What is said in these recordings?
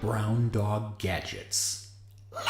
Brown Dog Gadgets live.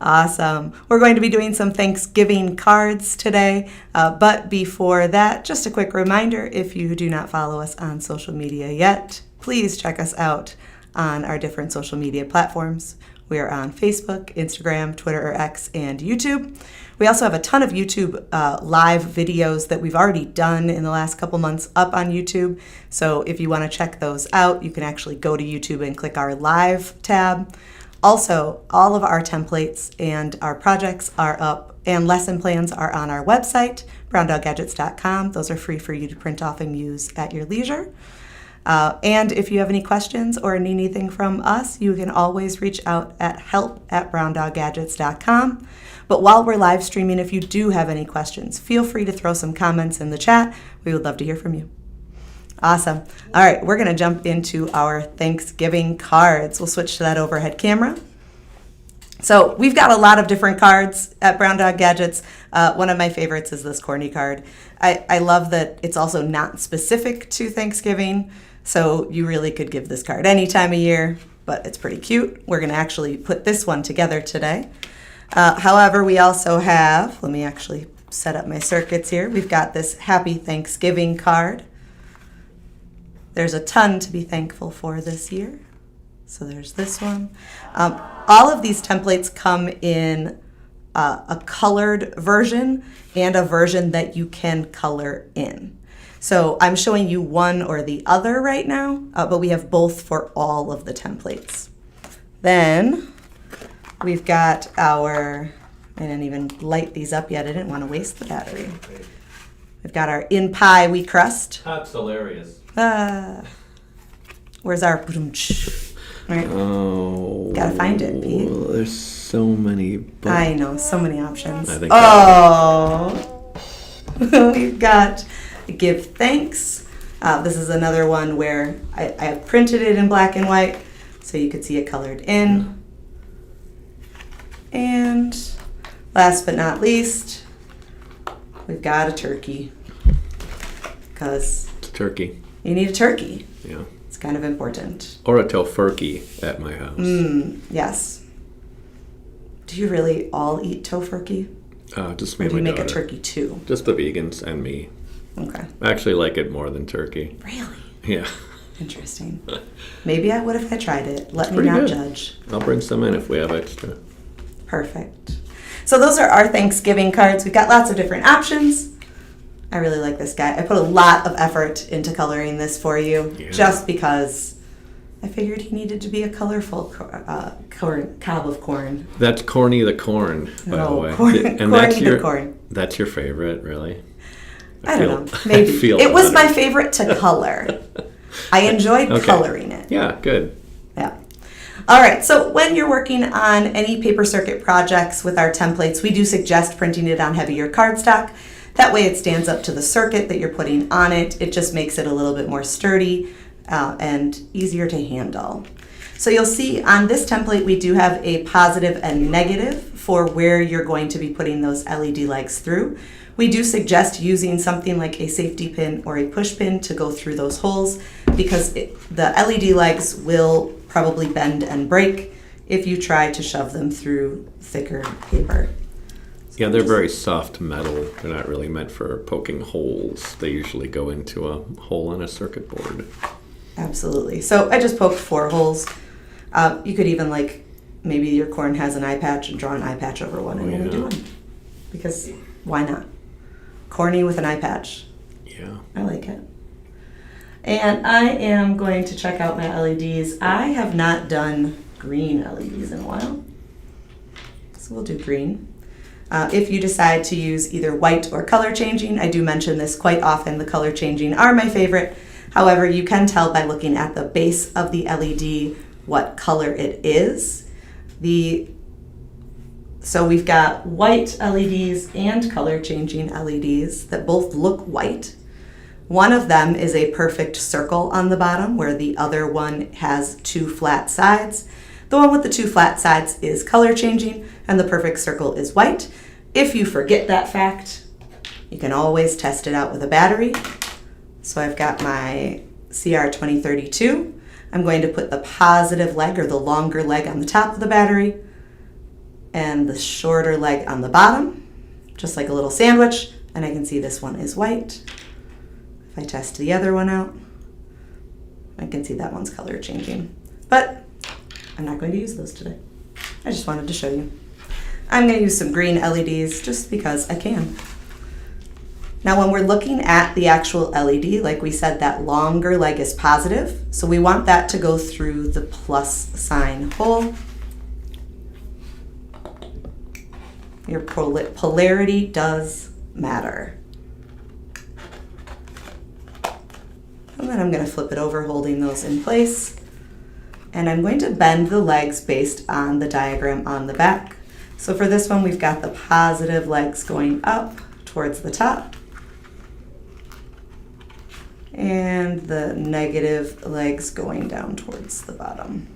Awesome. We're going to be doing some Thanksgiving cards today, but before that, just a quick reminder, if you do not follow us on social media yet, please check us out on our different social media platforms. We are on Facebook, Instagram, Twitter or X, and YouTube. We also have a ton of YouTube live videos that we've already done in the last couple months up on YouTube. So if you want to check those out, you can actually go to YouTube and click our live tab. Also, all of our templates and our projects are up, and lesson plans are on our website, browndoggadgets.com. Those are free for you to print off and use at your leisure. And if you have any questions or need anything from us, you can always reach out at help@browndoggadgets.com. But while we're live streaming, if you do have any questions, feel free to throw some comments in the chat. We would love to hear from you. Awesome. All right, we're going to jump into our Thanksgiving cards. We'll switch to that overhead camera. So we've got a lot of different cards at Brown Dog Gadgets. One of my favorites is this corny card. I love that it's also not specific to Thanksgiving, so you really could give this card any time of year, but it's pretty cute. We're going to actually put this one together today. However, we also have, let me actually set up my circuits here. We've got this Happy Thanksgiving card. There's a ton to be thankful for this year. So there's this one. All of these templates come in a colored version and a version that you can color in. So I'm showing you one or the other right now, but we have both for all of the templates. Then we've got I didn't even light these up yet. I didn't want to waste the battery. We've got our In Pie We Crust. That's hilarious. Where's our right? Oh. Gotta find it, Pete. There's so many. I know, so many options. I think we've got Give Thanks. This is another one where I have printed it in black and white so you could see it colored in. And last but not least, we've got a turkey. Because It's turkey. you need a turkey. Yeah. It's kind of important. Or a tofurkey at my house. Yes. Do you really all eat tofurkey? Just Or me do you and my make a daughter. turkey too? Just the vegans and me. Okay. I actually like it more than turkey. Really? Yeah. Interesting. Maybe I would if I tried it. Let me pretty not good. judge. I'll bring some in if we have extra. Perfect. So those are our Thanksgiving cards. We've got lots of different options. I really like this guy. I put a lot of effort into coloring this for you, just because I figured he needed to be a colorful cob of corn. That's Corny the Corn, by the way. Corny the Corn. That's your favorite, really? I don't know. Maybe. It was my favorite to color. I enjoyed coloring it. Yeah, good. Yeah. All right, so when you're working on any paper circuit projects with our templates, we do suggest printing it on heavier cardstock. That way it stands up to the circuit that you're putting on it. It just makes it a little bit more sturdy and easier to handle. So you'll see on this template we do have a positive and negative for where you're going to be putting those LED legs through. We do suggest using something like a safety pin or a push pin to go through those holes because the LED legs will probably bend and break if you try to shove them through thicker paper. Yeah, they're very soft metal. They're not really meant for poking holes. They usually go into a hole in a circuit board. Absolutely. So I just poked 4 holes. You could even, maybe your corn has an eye patch and draw an eye patch over one and only do one. Because why not? Corny with an eye patch. Yeah. I like it. And I am going to check out my LEDs. I have not done green LEDs in a while. So we'll do green. If you decide to use either white or color changing, I do mention this quite often. The color changing are my favorite. However, you can tell by looking at the base of the LED what color it is. So we've got white LEDs and color changing LEDs that both look white. One of them is a perfect circle on the bottom where the other one has 2 flat sides. The one with the 2 flat sides is color changing and the perfect circle is white. If you forget that fact, you can always test it out with a battery. So I've got my CR2032. I'm going to put the positive leg or the longer leg on the top of the battery and the shorter leg on the bottom, just like a little sandwich. And I can see this one is white. If I test the other one out, I can see that one's color changing. But I'm not going to use those today. I just wanted to show you. I'm going to use some green LEDs just because I can. Now when we're looking at the actual LED, like we said, that longer leg is positive. So we want that to go through the plus sign hole. Your polarity does matter. And then I'm going to flip it over, holding those in place. And I'm going to bend the legs based on the diagram on the back. So for this one, we've got the positive legs going up towards the top and the negative legs going down towards the bottom.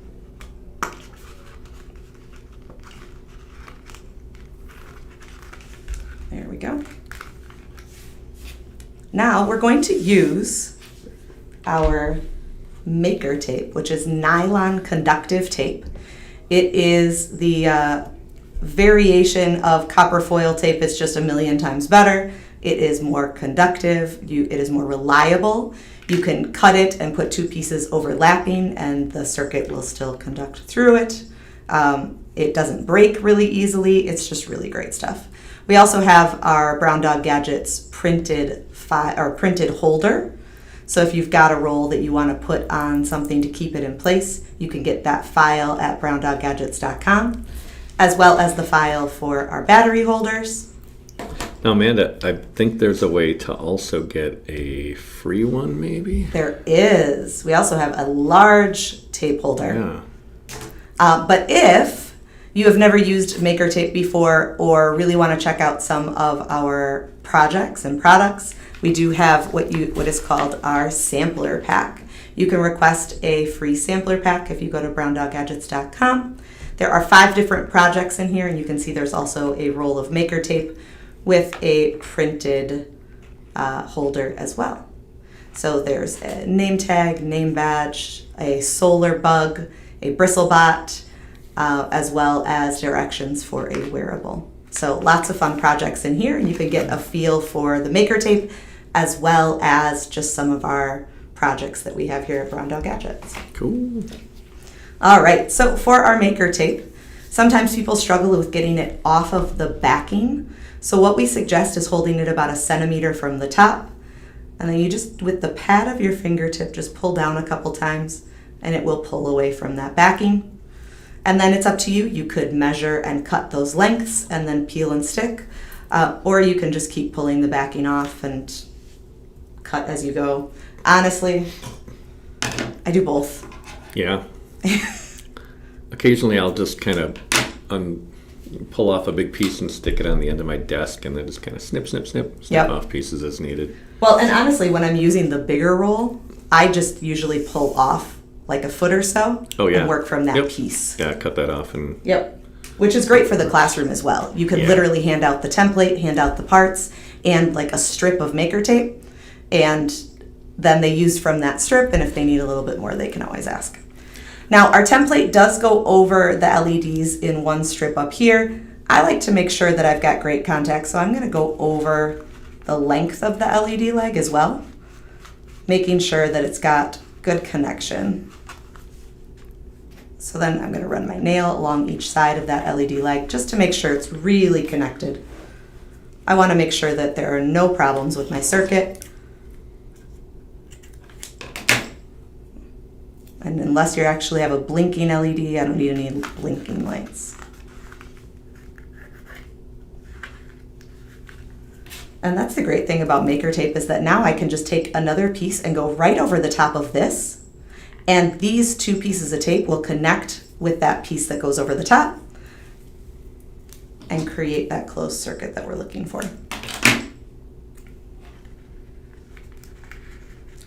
There we go. Now we're going to use our maker tape, which is nylon conductive tape. It is the variation of copper foil tape. It's just a million times better. It is more conductive. It is more reliable. You can cut it and put 2 pieces overlapping and the circuit will still conduct through it. It doesn't break really easily. It's just really great stuff. We also have our Brown Dog Gadgets printed holder. So if you've got a roll that you want to put on something to keep it in place, you can get that file at browndoggadgets.com, as well as the file for our battery holders. Now, Amanda, I think there's a way to also get a free one, maybe? There is. We also have a large tape holder. Yeah. But if you have never used Maker Tape before or really want to check out some of our projects and products, we do have what is called our sampler pack. You can request a free sampler pack if you go to browndoggadgets.com. There are 5 different projects in here, and you can see there's also a roll of Maker Tape with a printed holder as well. So there's a name tag, name badge, a solar bug, a bristle bot, as well as directions for a wearable. So lots of fun projects in here, and you can get a feel for the Maker Tape as well as just some of our projects that we have here at Brown Dog Gadgets. Cool. All right, so for our Maker Tape, sometimes people struggle with getting it off of the backing. So what we suggest is holding it about 1 centimeter from the top, and then you just, with the pad of your fingertip, just pull down a couple times, and it will pull away from that backing. And then it's up to you. You could measure and cut those lengths and then peel and stick, or you can just keep pulling the backing off and cut as you go. Honestly, I do both. Yeah. Occasionally I'll just kind of pull off a big piece and stick it on the end of my desk and then just kind of snip Yep. off pieces as needed. Well, and honestly, when I'm using the bigger roll, I just usually pull off like a foot or so and work from that piece. Yeah, cut that off. And Yep. Which is great for the classroom as well. You can literally hand out the template, hand out the parts, and like a strip of Maker Tape, and then they use from that strip, and if they need a little bit more, they can always ask. Now, our template does go over the LEDs in one strip up here. I like to make sure that I've got great contact, so I'm going to go over the length of the LED leg as well, making sure that it's got good connection. So then I'm going to run my nail along each side of that LED leg just to make sure it's really connected. I want to make sure that there are no problems with my circuit. And unless you actually have a blinking LED, I don't need any blinking lights. And that's the great thing about Maker Tape, is that now I can just take another piece and go right over the top of this, and these 2 pieces of tape will connect with that piece that goes over the top and create that closed circuit that we're looking for.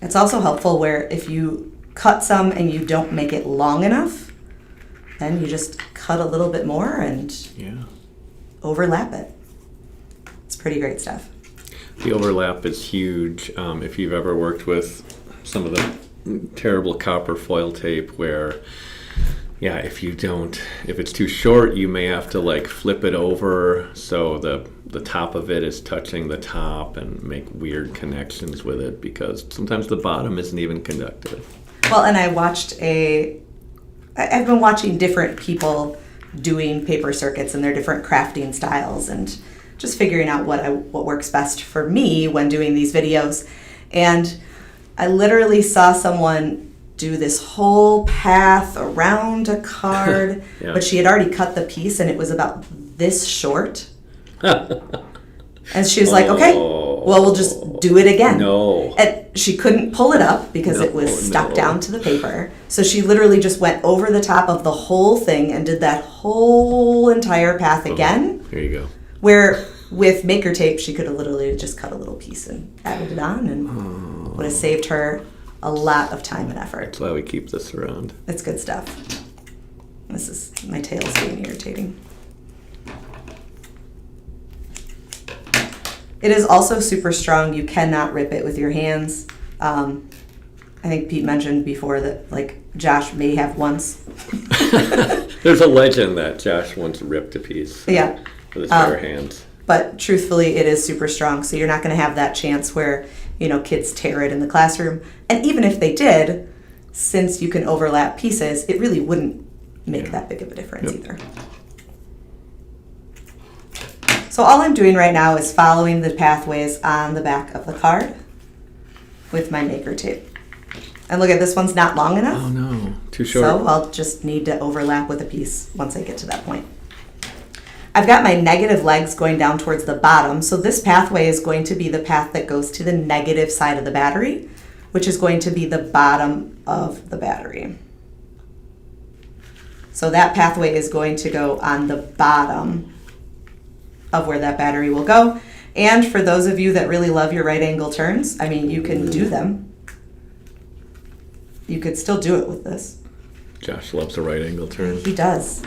It's also helpful where if you cut some and you don't make it long enough, then you just cut a little bit more and Yeah. overlap it. It's pretty great stuff. The overlap is huge. If you've ever worked with some of the terrible copper foil tape where, yeah, if it's too short, you may have to like flip it over so the top of it is touching the top and make weird connections with it because sometimes the bottom isn't even conductive. Well, and I've been watching different people doing paper circuits and their different crafting styles and just figuring out what works best for me when doing these videos. And I literally saw someone do this whole path around a card, Yeah. but she had already cut the piece and it was about this short. And she was like, okay, well, we'll just do it again. No. And she couldn't pull it up because it was stuck No. down to the paper. So she literally just went over the top of the whole thing and did that whole entire path again. Here you go. Where with Maker Tape, she could have literally just cut a little piece and added it on and would have saved her a lot of time and effort. That's why we keep this around. It's good stuff. My tail's getting irritating. It is also super strong. You cannot rip it with your hands. I think Pete mentioned before that like Josh may have once. There's a legend that Josh once ripped a piece Yeah. with his bare hands. But truthfully, it is super strong. So you're not going to have that chance where, kids tear it in the classroom. And even if they did, since you can overlap pieces, it really wouldn't make that big of a difference either. So all I'm doing right now is following the pathways on the back of the card with my Maker Tape. And look at this one's not long enough. Oh no, too short. So I'll just need to overlap with a piece once I get to that point. I've got my negative legs going down towards the bottom, so this pathway is going to be the path that goes to the negative side of the battery, which is going to be the bottom of the battery. So that pathway is going to go on the bottom of where that battery will go. And for those of you that really love your right angle turns, you can do them. You could still do it with this. Josh loves a right angle turn. He does,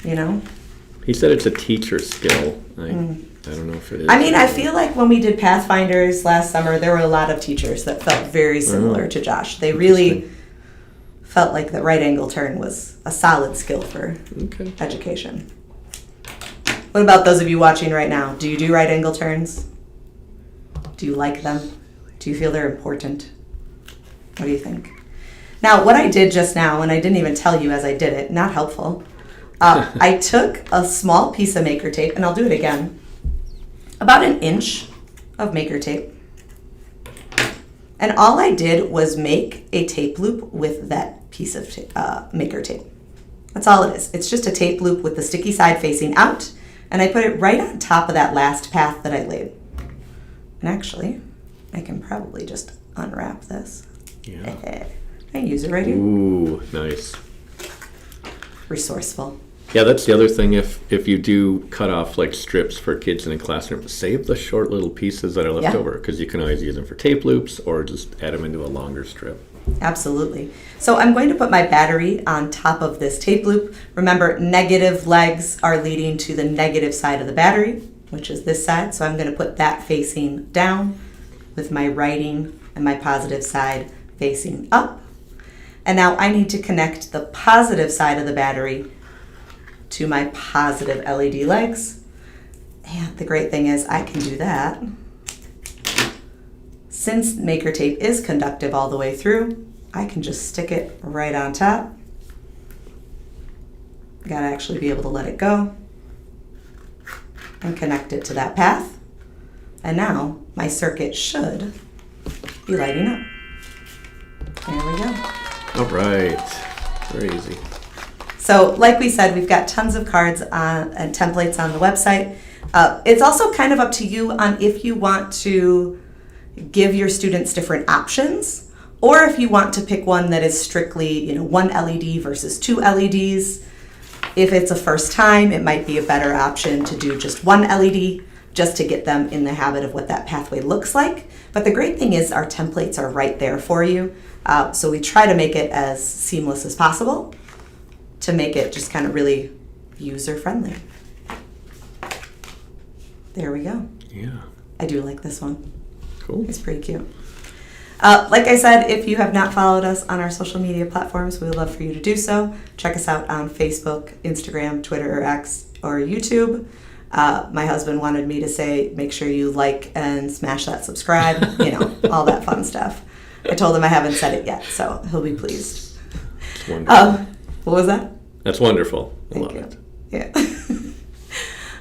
He said it's a teacher skill. I don't know if it is. I feel like when we did Pathfinders last summer, there were a lot of teachers that felt very similar to Josh. They really felt like the right angle turn was a solid skill for education. What about those of you watching right now? Do you do right angle turns? Do you like them? Do you feel they're important? What do you think? Now, what I did just now, and I didn't even tell you as I did it, not helpful, I took a small piece of Maker Tape, and I'll do it again, about 1 inch of Maker Tape. And all I did was make a tape loop with that piece of Maker Tape. That's all it is. It's just a tape loop with the sticky side facing out, and I put it right on top of that last path that I laid. And actually, I can probably just unwrap this. Yeah. I use it right here. Ooh, nice. Resourceful. Yeah, that's the other thing. If you do cut off like strips for kids in a classroom, save the short little pieces that are left over because you can always use them for tape loops or just add them into a longer strip. Absolutely. So I'm going to put my battery on top of this tape loop. Remember, negative legs are leading to the negative side of the battery, which is this side. So I'm going to put that facing down with my writing and my positive side facing up. And now I need to connect the positive side of the battery to my positive LED legs. And the great thing is I can do that. Since Maker Tape is conductive all the way through, I can just stick it right on top. Gotta actually be able to let it go and connect it to that path. And now my circuit should be lighting up. There we go. All right. Very easy. So like we said, we've got tons of cards and templates on the website. It's also kind of up to you on if you want to give your students different options or if you want to pick one that is strictly, 1 LED versus 2 LEDs. If it's a first time, it might be a better option to do just 1 LED. just to get them in the habit of what that pathway looks like. But the great thing is our templates are right there for you. So we try to make it as seamless as possible to make it just kind of really user-friendly. There we go. Yeah. I do like this one. Cool. It's pretty cute. Like I said, if you have not followed us on our social media platforms, we would love for you to do so. Check us out on Facebook, Instagram, Twitter, or X, or YouTube. My husband wanted me to say, make sure you like and smash that subscribe, all that fun stuff. I told him I haven't said it yet, so he'll be pleased. It's wonderful. What was that? That's wonderful. I Thank love you. it. Yeah.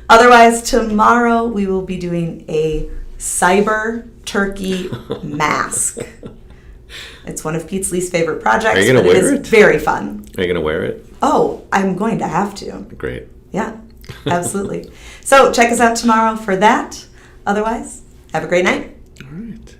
Otherwise, tomorrow we will be doing a cyber turkey mask. It's one of Pete's least favorite projects, Are you gonna but wear it is it? very fun. Are you going to wear it? Oh, I'm going to have to. Great. Yeah, absolutely. So check us out tomorrow for that. Otherwise, have a great night. All right.